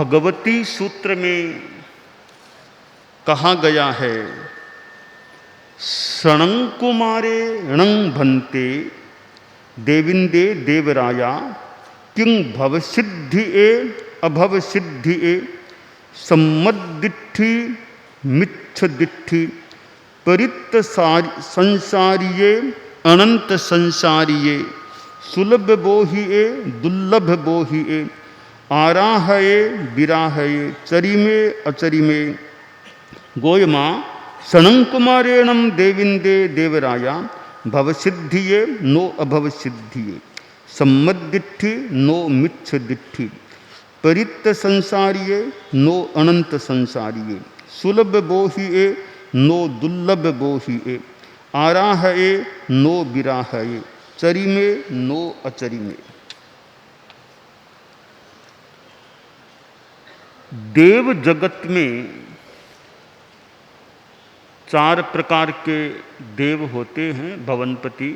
भगवती सूत्र में कहा गया है, सणं कुमारे णं भन्ते देविंदे देवराया किं भवसिद्धिए अभवसिद्धिए सम्मद्दिट्ठि मिच्छदिट्ठि परित्त संसारिये अनंत संसारिये सुलभ बोहिए दुर्लभ बोहिए आराहये विराहये चरिमे अचरिमे गोयमा सणं कुमारेणं देविंदे देवराया भवसिद्धिये नो अभवसिद्धिये सम्मद्दिट्ठि नो मिच्छदिट्ठि परित्त संसारिये नो अनंत संसारिये सुलभ बोहिए नो दुर्लभ बोहिए आराहये नो विराहये चरिमे नो अचरिमे। देव जगत में 4 प्रकार के देव होते हैं, भवनपति,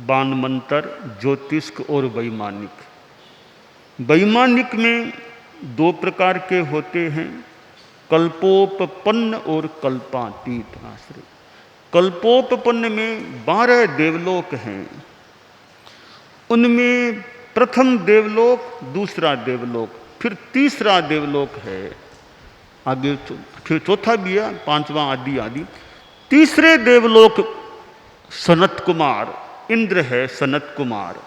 बानमंतर, ज्योतिष्क और वैमानिक। वैमानिक में 2 प्रकार के होते हैं, कल्पोपपन्न और कल्पातीत आश्रय। कल्पोपपन्न में 12 देवलोक हैं। उनमें प्रथम देवलोक, दूसरा देवलोक, फिर तीसरा देवलोक है, आगे फिर चौथा भी है, 5वां आदि आदि। तीसरे देवलोक सनत कुमार, इंद्र है सनत कुमार।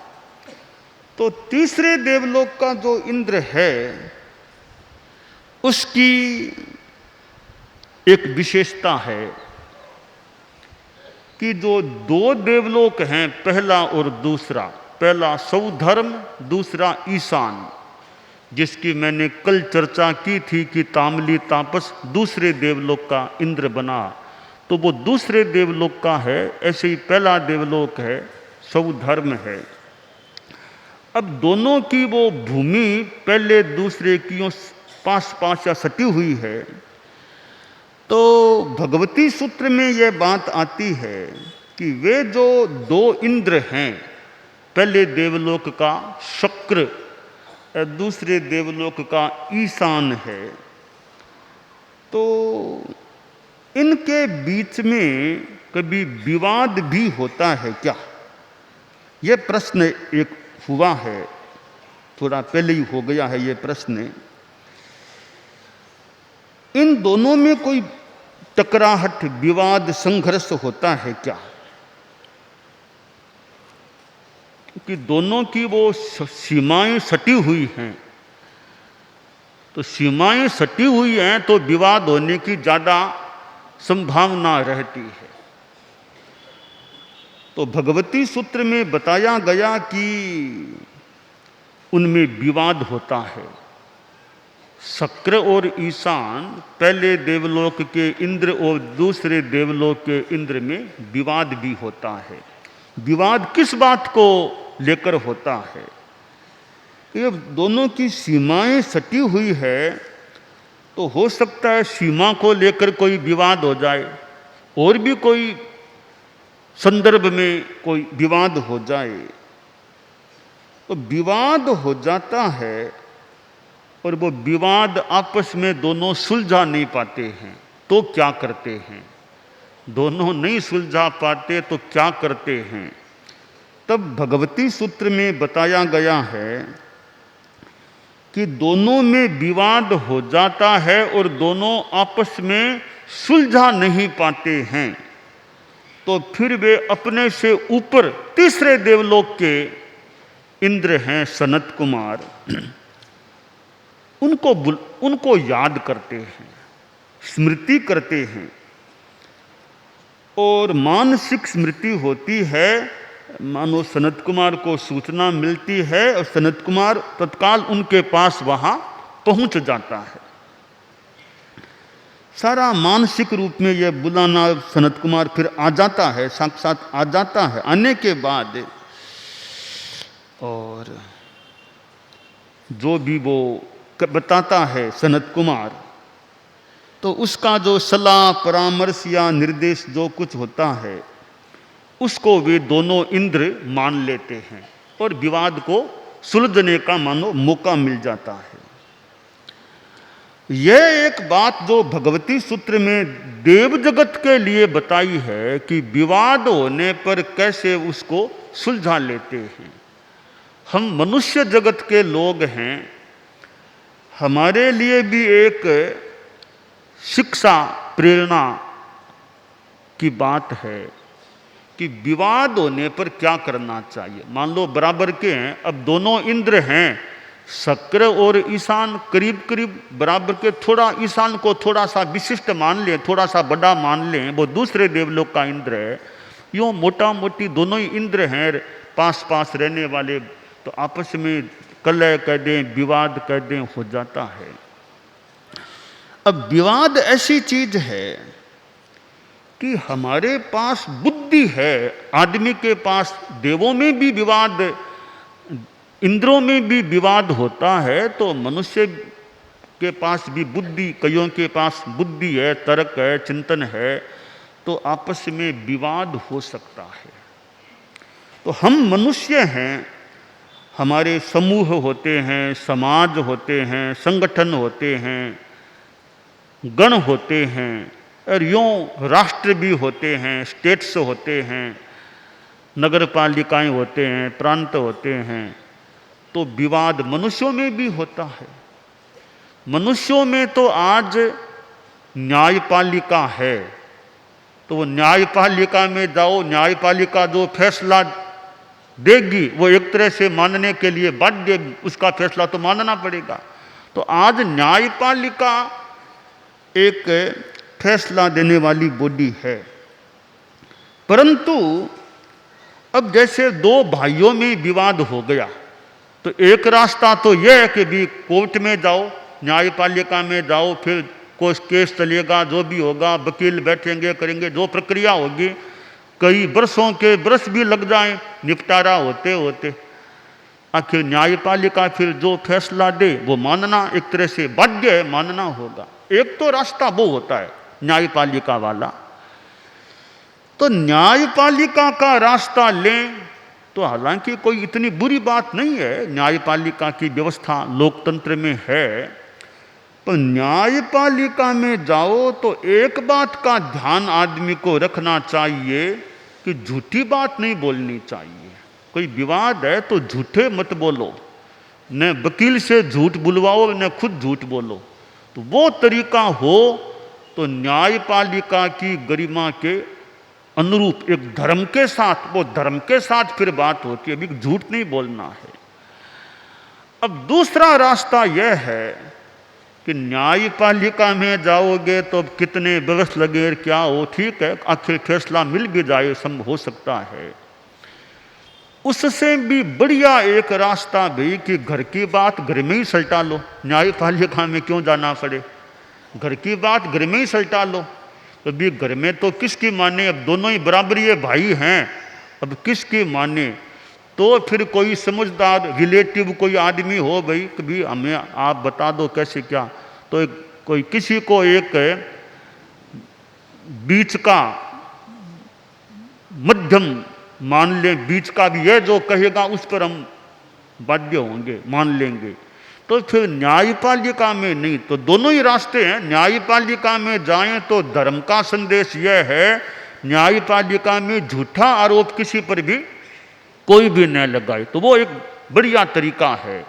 तो तीसरे देवलोक का जो इंद्र है उसकी एक विशेषता है कि जो 2 देवलोक हैं, पहला और दूसरा, पहला सौधर्म, दूसरा ईशान, जिसकी मैंने कल चर्चा की थी कि तामली तापस दूसरे देवलोक का इंद्र बना, तो वो दूसरे देवलोक का है। ऐसे ही पहला देवलोक है सौधर्म है। अब दोनों की वो भूमि पहले दूसरे की पास पास या सटी हुई है। तो भगवती सूत्र में यह बात आती है कि वे जो 2 इंद्र हैं, पहले देवलोक का शक्र, दूसरे देवलोक का ईशान है, तो इनके बीच में कभी विवाद भी होता है क्या? यह प्रश्न एक हुआ है, थोड़ा पहले ही हो गया है ये प्रश्न। इन दोनों में कोई टकराहट, विवाद, संघर्ष होता है क्या? कि दोनों की वो सीमाएं सटी हुई हैं, तो सीमाएं सटी हुई हैं तो विवाद होने की ज़्यादा संभावना रहती है। तो भगवती सूत्र में बताया गया कि उनमें विवाद होता है। शक्र और ईशान, पहले देवलोक के इंद्र और दूसरे देवलोक के इंद्र में विवाद भी होता है। विवाद किस बात को लेकर होता है? ये दोनों की सीमाएं सटी हुई है, तो हो सकता है सीमा को लेकर कोई विवाद हो जाए, और भी कोई संदर्भ में कोई विवाद हो जाए। तो विवाद हो जाता है और वो विवाद आपस में दोनों सुलझा नहीं पाते हैं, तो क्या करते हैं? दोनों नहीं सुलझा पाते तो क्या करते हैं? तब भगवती सूत्र में बताया गया है कि दोनों में विवाद हो जाता है और दोनों आपस में सुलझा नहीं पाते हैं, तो फिर वे अपने से ऊपर तीसरे देवलोक के इंद्र हैं सनत कुमार, उनको याद करते हैं, स्मृति करते हैं। और मानसिक स्मृति होती है, मानो सनत कुमार को सूचना मिलती है और सनत कुमार तत्काल उनके पास वहां पहुंच जाता है। सारा मानसिक रूप में यह बुलाना, सनत कुमार फिर आ जाता है, साक्षात आ जाता है। आने के बाद और जो भी वो बताता है सनत कुमार, तो उसका जो सलाह परामर्श या निर्देश जो कुछ होता है, उसको वे दोनों इंद्र मान लेते हैं और विवाद को सुलझने का मानो मौका मिल जाता है। यह एक बात जो भगवती सूत्र में देव जगत के लिए बताई है कि विवाद होने पर कैसे उसको सुलझा लेते हैं। हम मनुष्य जगत के लोग हैं, हमारे लिए भी एक शिक्षा प्रेरणा की बात है कि विवाद होने पर क्या करना चाहिए। मान लो बराबर के हैं, अब दोनों इंद्र हैं, शक्र और ईशान करीब करीब बराबर के, थोड़ा ईशान को थोड़ा सा विशिष्ट मान लें, थोड़ा सा बड़ा मान लें, वो दूसरे देवलोक का इंद्र है। यूँ मोटा मोटी दोनों ही इंद्र हैं पास पास रहने वाले, तो आपस में कलह कह दें, विवाद कह दें, हो जाता है। अब विवाद ऐसी चीज है कि हमारे पास बुद्धि है, आदमी के पास, देवों में भी विवाद, इंद्रों में भी विवाद होता है, तो मनुष्य के पास भी बुद्धि, कईयों के पास बुद्धि है, तर्क है, चिंतन है, तो आपस में विवाद हो सकता है। तो हम मनुष्य हैं, हमारे समूह होते हैं, समाज होते हैं, संगठन होते हैं, गण होते हैं, और यूँ राष्ट्र भी होते हैं, स्टेट्स होते हैं, नगर पालिकाएँ होते हैं, प्रांत होते हैं। तो विवाद मनुष्यों में भी होता है। मनुष्यों में तो आज न्यायपालिका है, तो वो न्यायपालिका में जाओ, न्यायपालिका जो फैसला देगी वो एक तरह से मानने के लिए बाध्य, उसका फैसला तो मानना पड़ेगा। तो आज न्यायपालिका एक फैसला देने वाली बॉडी है। परंतु अब जैसे दो भाइयों में विवाद हो गया, तो एक रास्ता तो यह है कि भी कोर्ट में जाओ, न्यायपालिका में जाओ, फिर कोई केस चलेगा, जो भी होगा, वकील बैठेंगे, करेंगे, जो प्रक्रिया होगी, कई वर्षों के वर्ष भी लग जाएं निपटारा होते होते। आखिर न्यायपालिका फिर जो फैसला दे वो मानना एक तरह से बाध्य है, मानना होगा। एक तो रास्ता वो होता है न्यायपालिका वाला। तो न्यायपालिका का रास्ता लें तो हालांकि कोई इतनी बुरी बात नहीं है, न्यायपालिका की व्यवस्था लोकतंत्र में है। पर न्यायपालिका में जाओ तो एक बात का ध्यान आदमी को रखना चाहिए कि झूठी बात नहीं बोलनी चाहिए। कोई विवाद है तो झूठे मत बोलो, न वकील से झूठ बुलवाओ, न खुद झूठ बोलो। तो वो तरीका हो तो न्यायपालिका की गरिमा के अनुरूप, एक धर्म के साथ, वो धर्म के साथ फिर बात होती है, अभी झूठ नहीं बोलना है। अब दूसरा रास्ता यह है कि न्यायपालिका में जाओगे तो कितने बरस लगे, क्या हो, ठीक है, आखिर फैसला मिल भी जाए, संभव हो सकता है। उससे भी बढ़िया एक रास्ता भी कि घर की बात घर में ही सलटा लो, न्यायपालिका में क्यों जाना पड़े, घर की बात घर में ही सलटा लो। तो भी घर में तो किसकी माने, अब दोनों ही बराबरी है, भाई हैं, अब किसकी माने। तो फिर कोई समझदार रिलेटिव कोई आदमी हो, भाई कभी हमें आप बता दो कैसे क्या, तो कोई किसी को एक बीच का मध्यम मान लें, बीच का भी है, जो कहेगा उस पर हम बाध्य होंगे, मान लेंगे। तो फिर न्यायपालिका में नहीं, तो दोनों ही रास्ते हैं। न्यायपालिका में जाएं तो धर्म का संदेश यह है, न्यायपालिका में झूठा आरोप किसी पर भी कोई भी न लगाए, तो वो एक बढ़िया तरीका है।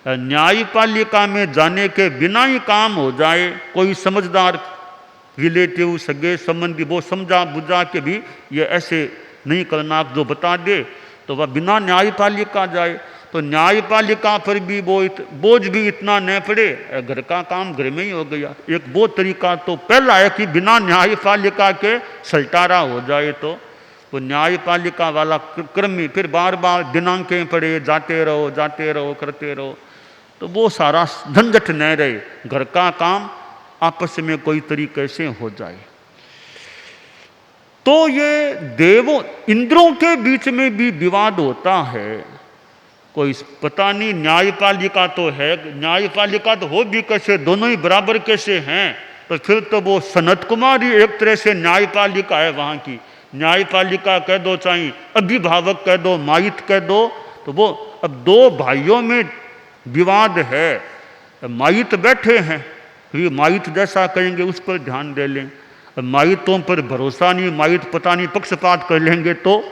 न्यायपालिका में जाने के बिना ही काम हो जाए, कोई समझदार रिलेटिव, सगे संबंधी वो समझा बुझा के भी ये ऐसे नहीं करना, आप जो बता दे, तो वह बिना न्यायपालिका जाए। तो न्यायपालिका पर भी वो बोझ भी इतना न पड़े, घर का काम घर में ही हो गया। एक वो तरीका तो पहला है कि बिना न्यायपालिका के सलटारा हो जाए, तो न्यायपालिका वाला क्रम ही फिर बार बार दिनांकें पड़े, जाते रहो करते रहो, तो वो सारा झंझट न रहे, घर का काम आपस में कोई तरीके से हो जाए। तो ये देवों इंद्रों के बीच में भी विवाद होता है, कोई पता नहीं, न्यायपालिका तो है, न्यायपालिका तो हो भी कैसे, दोनों ही बराबर कैसे हैं। तो फिर तो वो सनत कुमार ही एक तरह से न्यायपालिका है वहाँ की, न्यायपालिका कह दो, चाहे अभिभावक कह दो, माइत कह दो। तो वो अब दो भाइयों में विवाद है, माइत बैठे हैं, ये माइट जैसा कहेंगे उस पर ध्यान दे लें, माइटों पर भरोसा नहीं, माइट पता नहीं पक्षपात कर लेंगे तो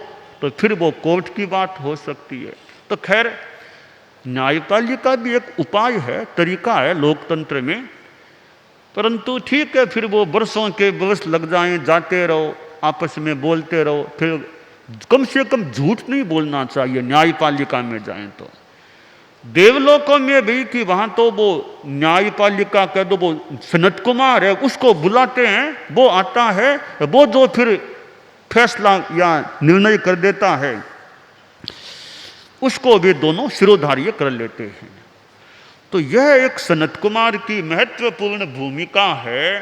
फिर वो कोर्ट की बात हो सकती है। तो खैर न्यायपालिका भी एक उपाय है, तरीका है लोकतंत्र में, परंतु ठीक है फिर वो वर्षों के वर्ष लग जाएं, जाते रहो, आपस में बोलते रहो, फिर कम से कम झूठ नहीं बोलना चाहिए न्यायपालिका में जाएं तो। देवलोकों में भी कि वहां तो वो न्यायपालिका कह दो, वो सनत कुमार है, उसको बुलाते हैं, वो आता है, वो जो फिर फैसला या निर्णय कर देता है उसको वे दोनों सिरोधार्य कर लेते हैं। तो यह एक सनत कुमार की महत्वपूर्ण भूमिका है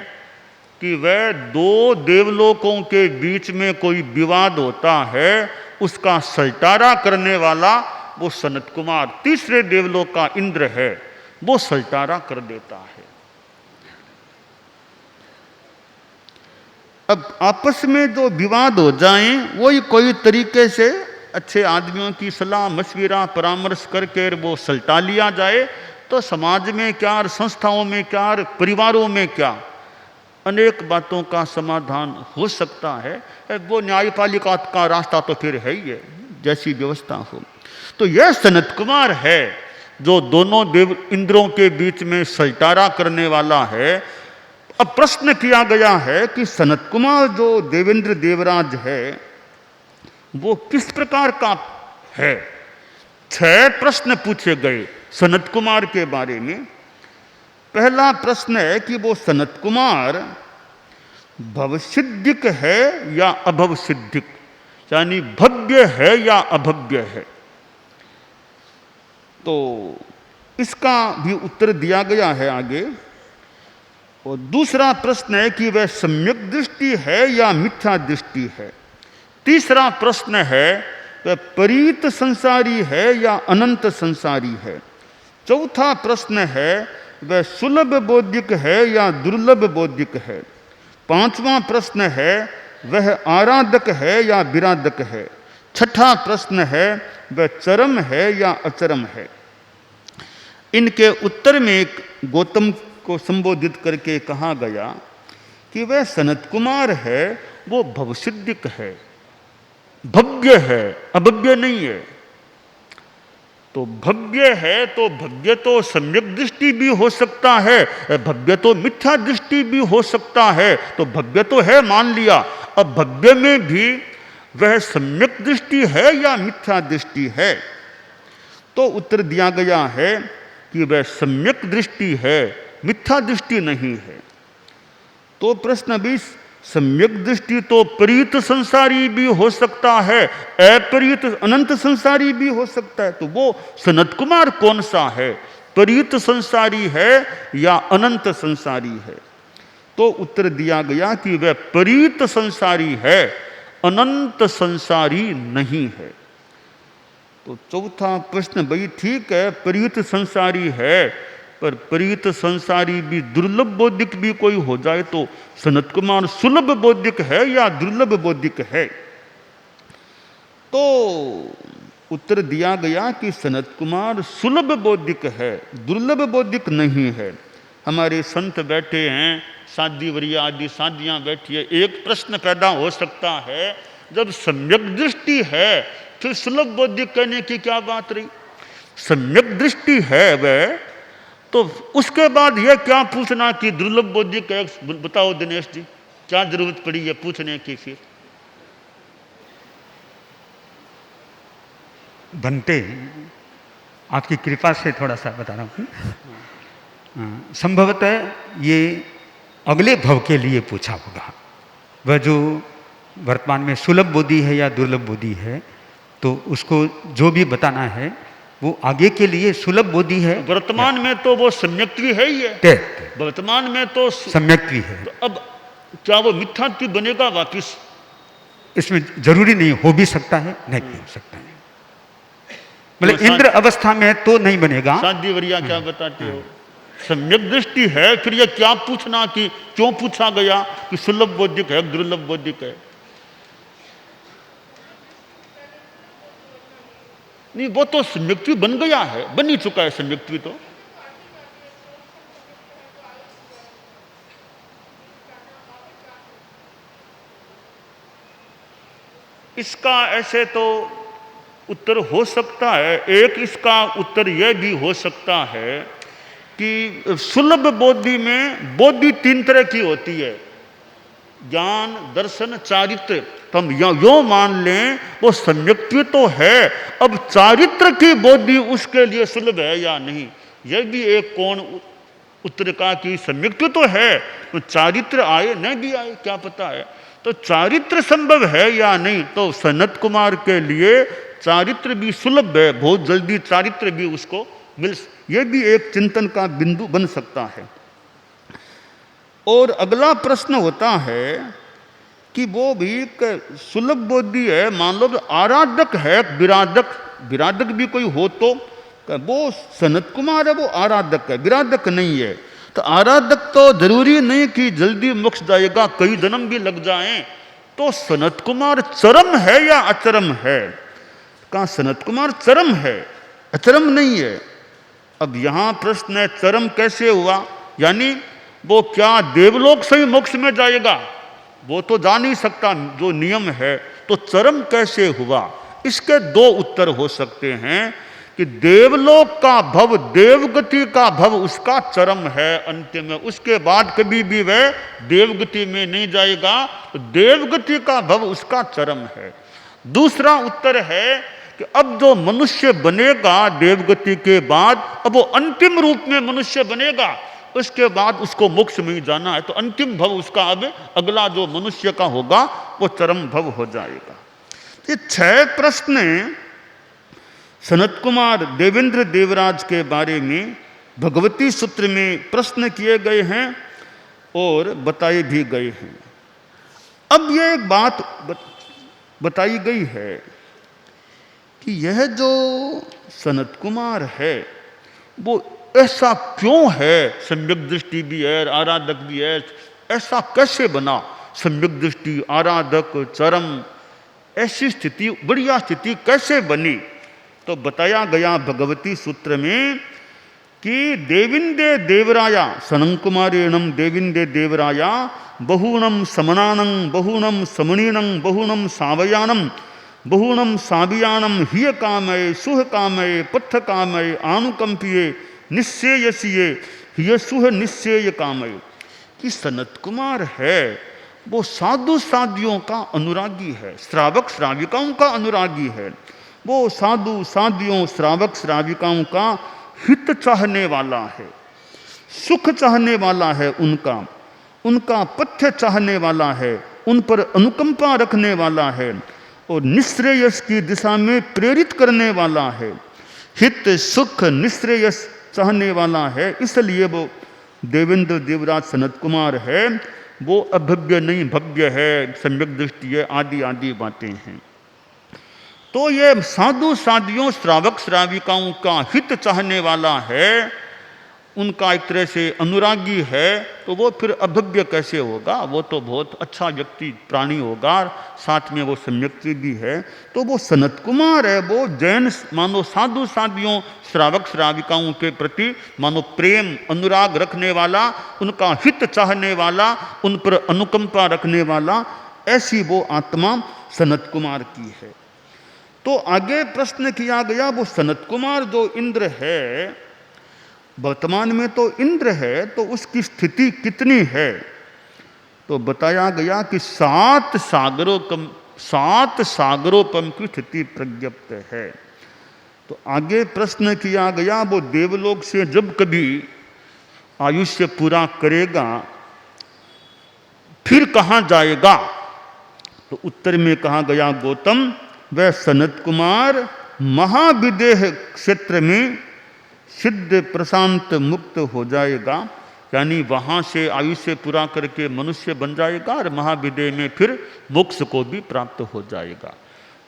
कि वह दो देवलोकों के बीच में कोई विवाद होता है, उसका सलटारा करने वाला वो सनत कुमार, तीसरे देवलोक का इंद्र है, वो सलटारा कर देता है। अब आपस में जो विवाद हो जाएं, वही कोई तरीके से अच्छे आदमियों की सलाह मशविरा परामर्श करके वो सलटा लिया जाए तो समाज में क्या और संस्थाओं में क्या और परिवारों में क्या अनेक बातों का समाधान हो सकता है। वो न्यायपालिका का रास्ता तो फिर है ही है, जैसी व्यवस्था हो। तो यह सनत कुमार है जो दोनों देव इंद्रों के बीच में सलटारा करने वाला है। अब प्रश्न किया गया है कि सनत कुमार जो देवेंद्र देवराज है वो किस प्रकार का है। 6 प्रश्न पूछे गए सनत कुमार के बारे में। पहला प्रश्न है कि वो सनत कुमार भवसिद्धिक है या अभवसिद्धिक, यानी भव्य है या अभव्य है। तो इसका भी उत्तर दिया गया है आगे। और दूसरा प्रश्न है कि वह सम्यक दृष्टि है या मिथ्या दृष्टि है। तीसरा प्रश्न है वह परीत संसारी है या अनंत संसारी है। चौथा प्रश्न है वह सुलभ बौद्धिक है या दुर्लभ बौद्धिक है। पांचवां प्रश्न है वह आराधक है या विराधक है। छठा प्रश्न है वह चरम है या अचरम है। इनके उत्तर में एक गौतम को संबोधित करके कहा गया कि वह सनत कुमार है, वो भवसिद्धिक है, भव्य है, अभव्य नहीं है। तो भव्य है तो भव्य तो सम्यक दृष्टि भी हो सकता है, भव्य तो मिथ्या दृष्टि भी हो सकता है। तो भव्य तो है मान लिया, अब भव्य में भी वह सम्यक दृष्टि है या मिथ्या दृष्टि है। तो उत्तर दिया गया है कि वह सम्यक दृष्टि है, मिथ्या दृष्टि नहीं है। तो प्रश्न 20, सम्यक दृष्टि तो परीत संसारी भी हो सकता है, अपरीत अनंत संसारी भी हो सकता है। तो वो सनत कुमार कौन सा है, परीत संसारी है या अनंत संसारी है। तो उत्तर दिया गया कि वह परीत संसारी है, अनंत संसारी नहीं है। तो चौथा प्रश्न भाई ठीक है, परीत संसारी है, पर परीत संसारी भी दुर्लभ बौद्धिक भी कोई हो जाए तो सनत कुमार सुलभ बौद्धिक है या दुर्लभ बौद्धिक है। तो उत्तर दिया गया कि सनत कुमार सुलभ बौद्धिक है, दुर्लभ बौद्धिक नहीं है। हमारे संत बैठे हैं, शादी वरिया आदि शादियां बैठी है, एक प्रश्न पैदा हो सकता है, जब सम्यक दृष्टि है फिर सुलभ बौद्धिक कहने की क्या बात रही। सम्यक दृष्टि है वह, तो उसके बाद यह क्या पूछना कि दुर्लभ बौद्धिक है। बताओ दिनेश जी, क्या जरूरत पड़ी है पूछने की। फिर बनते आपकी कृपा से थोड़ा सा बता रहा हूँ। संभवतः ये अगले भव के लिए पूछा होगा। वह जो वर्तमान में सुलभ बुद्धि है या दुर्लभ बुद्धि है, तो उसको जो भी बताना है वो आगे के लिए सुलभ बुद्धि है। वर्तमान में तो वो सम्यक्त्वी है ही है, वर्तमान में तो सम्यक्त्वी है। तो अब क्या वो मिथ्यात्व बनेगा वापिस? इसमें जरूरी नहीं, हो भी सकता है, नहीं भी हो सकता है। मतलब इंद्र अवस्था में तो नहीं बनेगा। शादी वरिया क्या बताते हो? सम्यक दृष्टि है, फिर यह क्या पूछना कि क्यों पूछा गया कि सुलभ बौद्धिक है दुर्लभ बौद्धिक है। नहीं, वो तो सम्यक्त्वी बन गया है, बन ही चुका है सम्यक्त्वी। तो इसका ऐसे तो उत्तर हो सकता है। एक इसका उत्तर यह भी हो सकता है कि सुलभ बोधि में बोधि 3 तरह की होती है, ज्ञान, दर्शन, चारित्र। तो हम यो मान लें वो सम्यक्त्व तो है, अब चारित्र की बोधि उसके लिए सुलभ है या नहीं, यह भी एक कोण उत्तर का कि सम्यक्त्व तो है, तो चारित्र आए न भी आए क्या पता है। तो चारित्र संभव है या नहीं, तो सनत कुमार के लिए चारित्र भी सुलभ है, बहुत जल्दी चारित्र भी उसको मिल, यह भी एक चिंतन का बिंदु बन सकता है। और अगला प्रश्न होता है कि वो भी सुलभ बोधि है, मान लो आराधक है, विराधक भी कोई हो तो वो सनत कुमार है, वो आराधक है, विराधक नहीं है। तो आराधक तो जरूरी नहीं कि जल्दी मोक्ष जाएगा, कई जन्म भी लग जाएं। तो सनत कुमार चरम है या अचरम है? कहा सनत कुमार चरम है, अचरम नहीं है। अब यहां प्रश्न है चरम कैसे हुआ, यानी वो क्या देवलोक से ही मोक्ष में जाएगा? वो तो जा नहीं सकता जो नियम है, तो चरम कैसे हुआ? इसके 2 उत्तर हो सकते हैं कि देवलोक का भव, देवगति का भव उसका चरम है अंतिम में, उसके बाद कभी भी वह देवगति में नहीं जाएगा, तो देवगति का भव उसका चरम है। दूसरा उत्तर है कि अब जो मनुष्य बनेगा देवगति के बाद, अब वो अंतिम रूप में मनुष्य बनेगा, उसके बाद उसको मोक्ष में ही जाना है, तो अंतिम भव उसका अब अगला जो मनुष्य का होगा वो चरम भव हो जाएगा। ये 6 प्रश्न सनत कुमार देवेंद्र देवराज के बारे में भगवती सूत्र में प्रश्न किए गए हैं और बताए भी गए हैं। अब यह एक बात बताई गई है कि यह जो सनत कुमार है वो ऐसा क्यों है, सम्यक दृष्टि भी है, आराधक भी है, ऐसा कैसे बना? सम्यक दृष्टि, आराधक, चरम, ऐसी स्थिति, बढ़िया स्थिति कैसे बनी? तो बताया गया भगवती सूत्र में कि देविंदे देवराया सनं कुमारेणम देविंदे देवराया बहूणम समनानं बहुणम समणीनं बहुणम सावयानम बहुणम साबियानम हिय कामय सुह कामय पत्थ कामय आनुकंपिये निश्चेयसिये हिय सुह निश्चेय कामय। कि सनत कुमार है वो साधु साधियों का अनुरागी है, श्रावक श्राविकाओं का अनुरागी है, वो साधु साधियों श्रावक श्राविकाओं का हित चाहने वाला है, सुख चाहने वाला है, उनका पथ्य चाहने वाला है, उन पर अनुकंपा रखने वाला है और निश्रेयस की दिशा में प्रेरित करने वाला है, हित सुख निश्रेयस चाहने वाला है। इसलिए वो देवेंद्र देवराज सनत कुमार है, वो अभव्य नहीं भव्य है, सम्यक दृष्टि है, आदि आदि बातें हैं। तो ये साधु साधियों श्रावक श्राविकाओं का हित चाहने वाला है, उनका एक तरह से अनुरागी है, तो वो फिर अभव्य कैसे होगा? वो तो बहुत अच्छा व्यक्ति प्राणी होगा, साथ में वो सम्यक्ति भी है। तो वो सनत कुमार है, वो जैन मानो साधु साधियों श्रावक श्राविकाओं के प्रति मानो प्रेम अनुराग रखने वाला, उनका हित चाहने वाला, उन पर अनुकंपा रखने वाला, ऐसी वो आत्मा सनत कुमार की है। तो आगे प्रश्न किया गया वो सनत कुमार जो इंद्र है, वर्तमान में तो इंद्र है, तो उसकी स्थिति कितनी है? तो बताया गया कि 7 सागरोपम की स्थिति प्रज्ञप्त है। तो आगे प्रश्न किया गया वो देवलोक से जब कभी आयुष्य पूरा करेगा फिर कहाँ जाएगा? तो उत्तर में कहा गया गौतम वह सनत कुमार महाविदेह क्षेत्र में सिद्ध प्रशांत मुक्त हो जाएगा, यानी वहाँ से आयुष्य पूरा करके मनुष्य बन जाएगा और महाविदेह में फिर मोक्ष को भी प्राप्त हो जाएगा।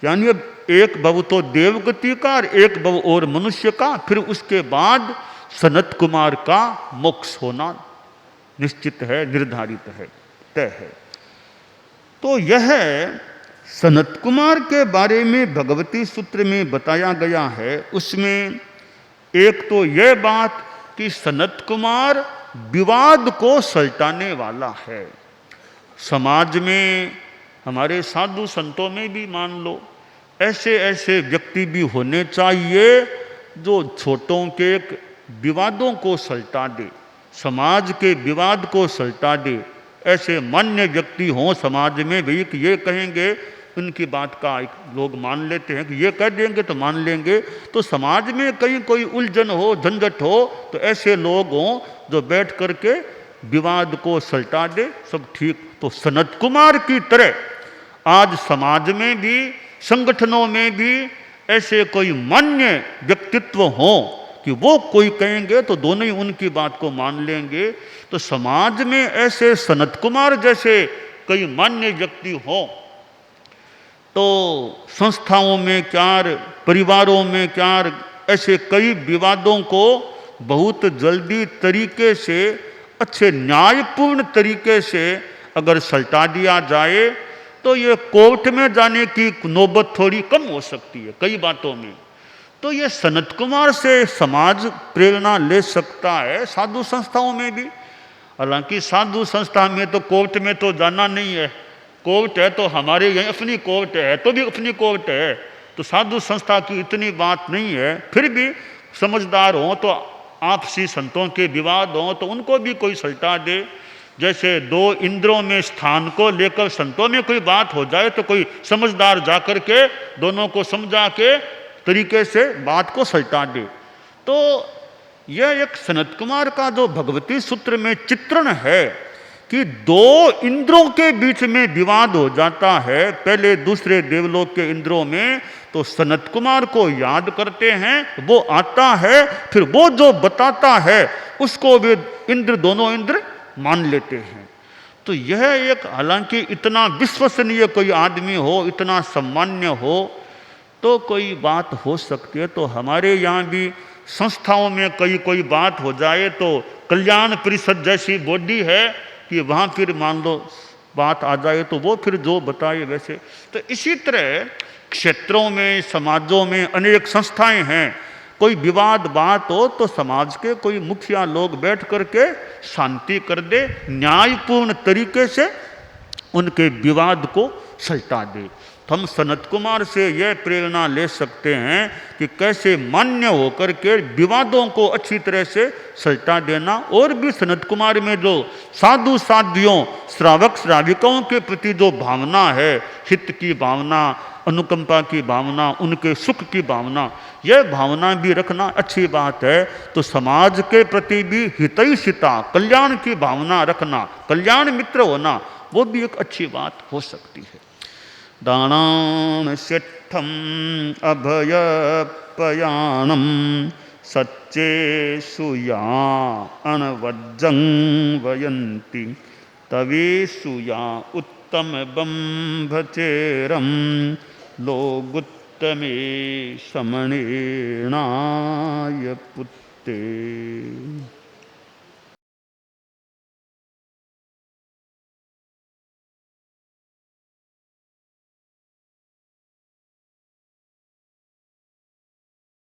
यानी अब एक भव तो देवगति का और एक भव और मनुष्य का, फिर उसके बाद सनत कुमार का मोक्ष होना निश्चित है, निर्धारित है, तय है। तो यह सनत कुमार के बारे में भगवती सूत्र में बताया गया है। उसमें एक तो यह बात कि सनत कुमार विवाद को सलटाने वाला है, समाज में हमारे साधु संतों में भी मान लो ऐसे ऐसे व्यक्ति भी होने चाहिए जो छोटों के विवादों को सलटा दे, समाज के विवाद को सलटा दे। ऐसे मान्य व्यक्ति हों समाज में भी कि ये कहेंगे, उनकी बात का लोग मान लेते हैं कि ये कह देंगे तो मान लेंगे, तो समाज में कहीं कोई उलझन हो, झंझट हो, तो ऐसे लोग हों जो बैठ करके विवाद को सलटा दे, सब ठीक। तो सनत कुमार की तरह आज समाज में भी, संगठनों में भी ऐसे कोई मान्य व्यक्तित्व हों कि वो कोई कहेंगे तो दोनों ही उनकी बात को मान लेंगे। तो समाज में ऐसे सनत कुमार जैसे कई मान्य व्यक्ति हों तो संस्थाओं में क्या, परिवारों में क्या, ऐसे कई विवादों को बहुत जल्दी तरीके से, अच्छे न्यायपूर्ण तरीके से अगर सलटा दिया जाए तो ये कोर्ट में जाने की नौबत थोड़ी कम हो सकती है कई बातों में। तो ये सनत कुमार से समाज प्रेरणा ले सकता है, साधु संस्थाओं में भी। हालांकि साधु संस्था में तो कोर्ट में तो जाना नहीं है, कोर्ट है तो हमारे यहाँ अपनी कोर्ट है, तो भी अपनी कोर्ट है, तो साधु संस्था की इतनी बात नहीं है। फिर भी समझदार हों तो आपसी संतों के विवाद हों तो उनको भी कोई सलटा दे। जैसे दो इंद्रों में स्थान को लेकर संतों में कोई बात हो जाए तो कोई समझदार जाकर के दोनों को समझा के तरीके से बात को सलटा दे। तो यह एक सनत कुमार का जो भगवती सूत्र में चित्रण है कि दो इंद्रों के बीच में विवाद हो जाता है, पहले दूसरे देवलोक के इंद्रों में, तो सनत कुमार को याद करते हैं, वो आता है, फिर वो जो बताता है उसको वे इंद्र, दोनों इंद्र मान लेते हैं। तो यह एक, हालांकि इतना विश्वसनीय कोई आदमी हो, इतना सम्मान्य हो तो कोई बात हो सकती है। तो हमारे यहाँ भी संस्थाओं में कोई बात हो जाए तो कल्याण परिषद जैसी बॉडी है कि वहाँ फिर मान लो बात आ जाए तो वो फिर जो बताए वैसे। तो इसी तरह क्षेत्रों में, समाजों में अनेक संस्थाएं हैं, कोई विवाद बात हो तो समाज के कोई मुखिया लोग बैठ करके शांति कर दे, न्यायपूर्ण तरीके से उनके विवाद को सलटा दे। तो हम सनत कुमार से यह प्रेरणा ले सकते हैं कि कैसे मान्य होकर के विवादों को अच्छी तरह से सलटा देना। और भी सनत कुमार में जो साधु साध्वियों, श्रावक श्राविकाओं के प्रति जो भावना है, हित की भावना, अनुकंपा की भावना, उनके सुख की भावना, यह भावना भी रखना अच्छी बात है। तो समाज के प्रति भी हितैषिता, कल्याण की भावना रखना, कल्याण मित्र होना, वो भी एक अच्छी बात हो सकती है। दानान सिद्धम अभयपयाणम सच्चे सुया अनवज्जं वयन्ति तवे सुया उत्तम बंभचेरम लोगुत्तमे समणेनाय पुत्ते।